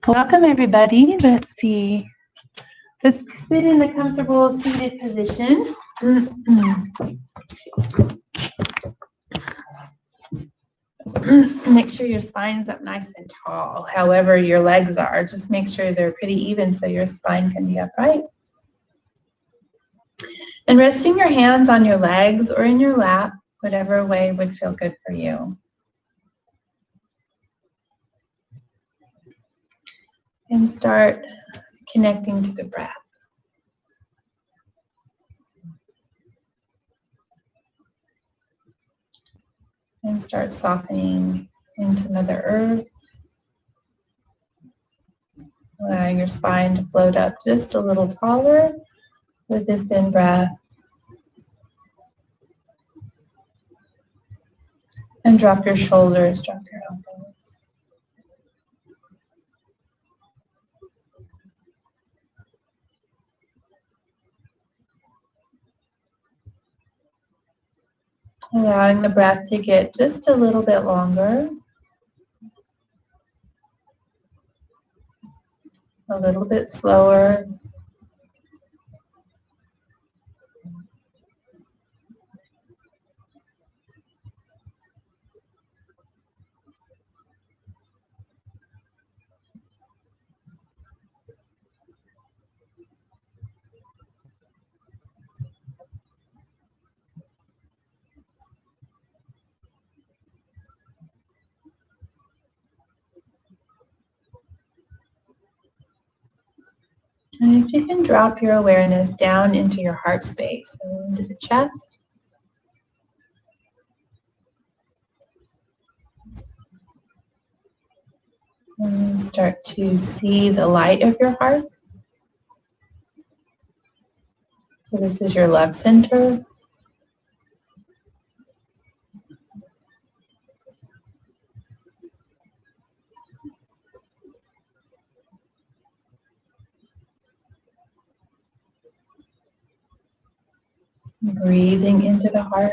Welcome everybody. Let's see. Let's sit in the comfortable seated position. Make sure your spine's up nice and tall. However your legs are, just make sure they're pretty even so your spine can be upright. And resting your hands on your legs or in your lap, whatever way would feel good for you. And start connecting to the breath. And start softening into Mother Earth. Allowing your spine to float up just a little taller with this in-breath. And drop your shoulders, drop your elbows. Allowing the breath to get just a little bit longer. A little bit slower. And if you can drop your awareness down into your heart space, so into the chest. And start to see the light of your heart. So this is your love center. Breathing into the heart.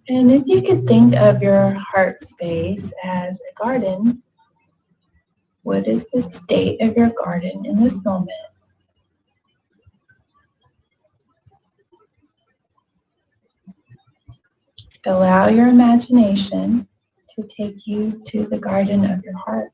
And if you could think of your heart space as a garden, what is the state of your garden in this moment? Allow your imagination to take you to the garden of your heart.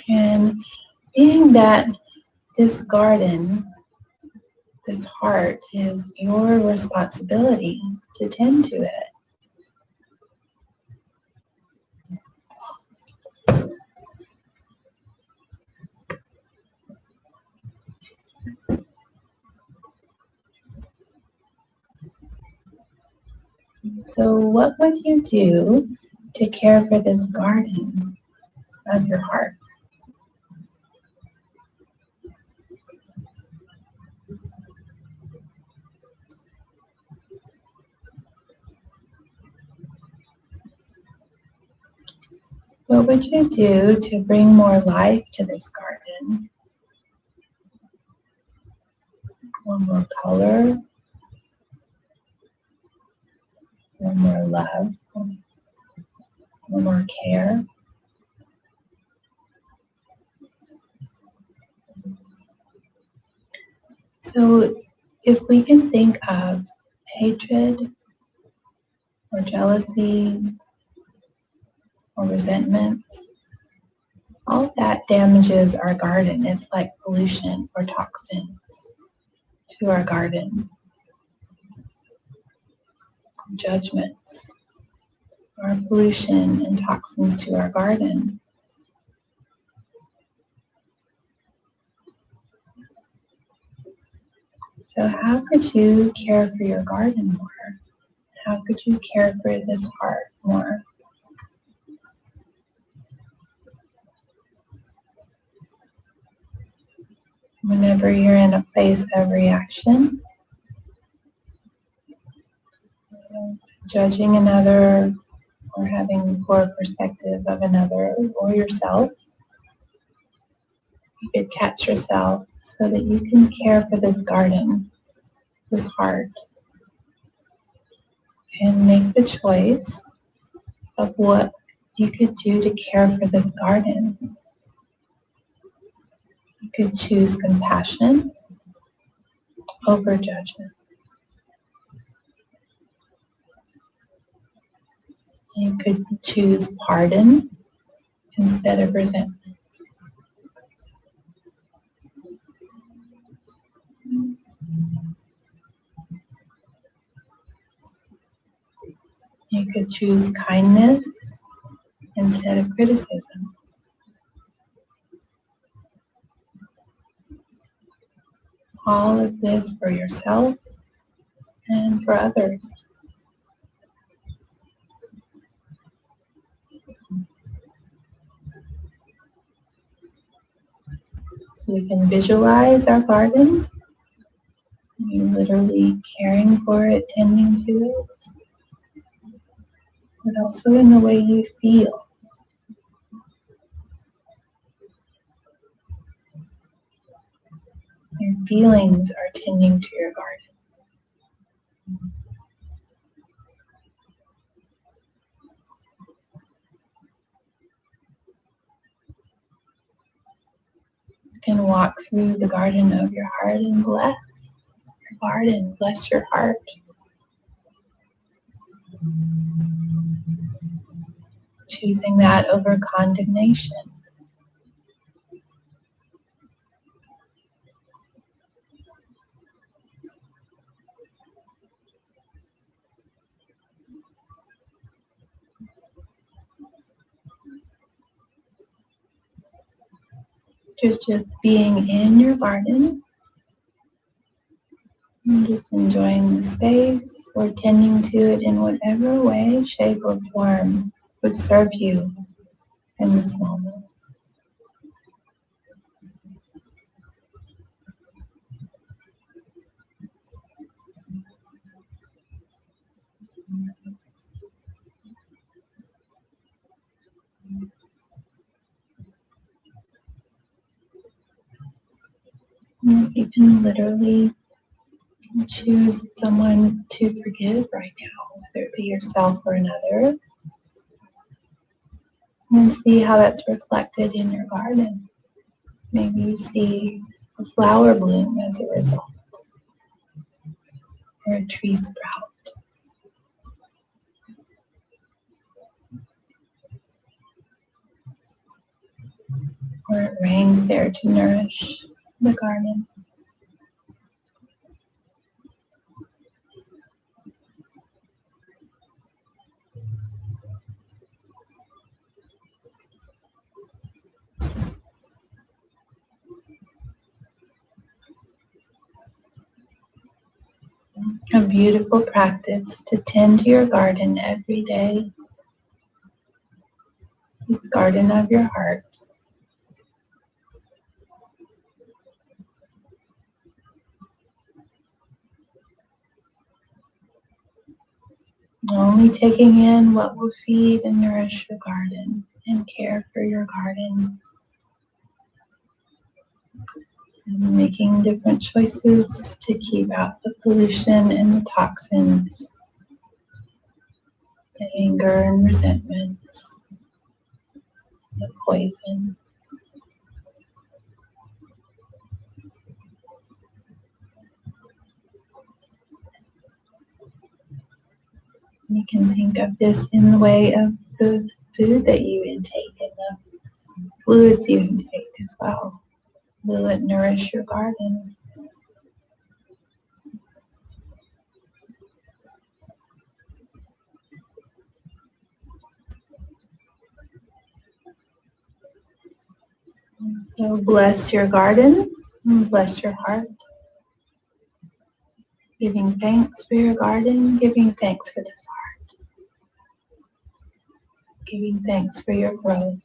And being that this garden, this heart, is your responsibility to tend to it. So what would you do to care for this garden of your heart? What would you do to bring more life to this garden? One more color, one more love, one more care. So if we can think of hatred or jealousy or resentments, all that damages our garden. It's like pollution or toxins to our garden. Judgments are pollution and toxins to our garden. So how could you care for your garden more? How could you care for this heart more? Whenever you're in a place of reaction, judging another or having poor perspective of another or yourself, you could catch yourself so that you can care for this garden, this heart, and make the choice of what you could do to care for this garden. You could choose compassion over judgment. You could choose pardon instead of resentment. You could choose kindness instead of criticism. All of this for yourself and for others. So we can visualize our garden. You're literally caring for it, tending to it, but also in the way you feel. Your feelings are tending to your garden. You can walk through the garden of your heart and bless your garden, bless your heart. Choosing that over condemnation. Just being in your garden and just enjoying the space or tending to it in whatever way, shape, or form would serve you in this moment. You can literally choose someone to forgive right now, whether it be yourself or another, and see how that's reflected in your garden. Maybe you see a flower bloom as a result, or a tree sprout, or it rains there to nourish the garden. A beautiful practice to tend to your garden every day, this garden of your heart. Only taking in what will feed and nourish your garden and care for your garden. And making different choices to keep out the pollution and the toxins, the anger and resentments, the poison. You can think of this in the way of the food that you intake and the fluids you intake as well. Will it nourish your garden? So bless your garden and bless your heart. Giving thanks for your garden, giving thanks for this heart, giving thanks for your growth,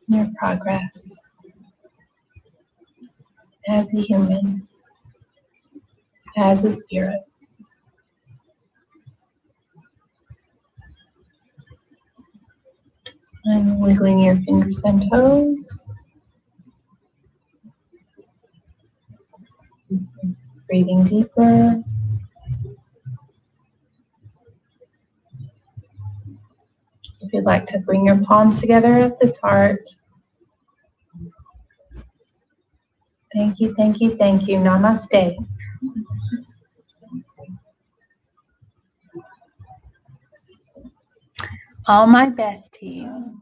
your progress as a human, as a spirit. And wiggling your fingers and toes, breathing deeper. If you'd like to bring your palms together at this heart, thank you, thank you, thank you. Namaste. All my best to you.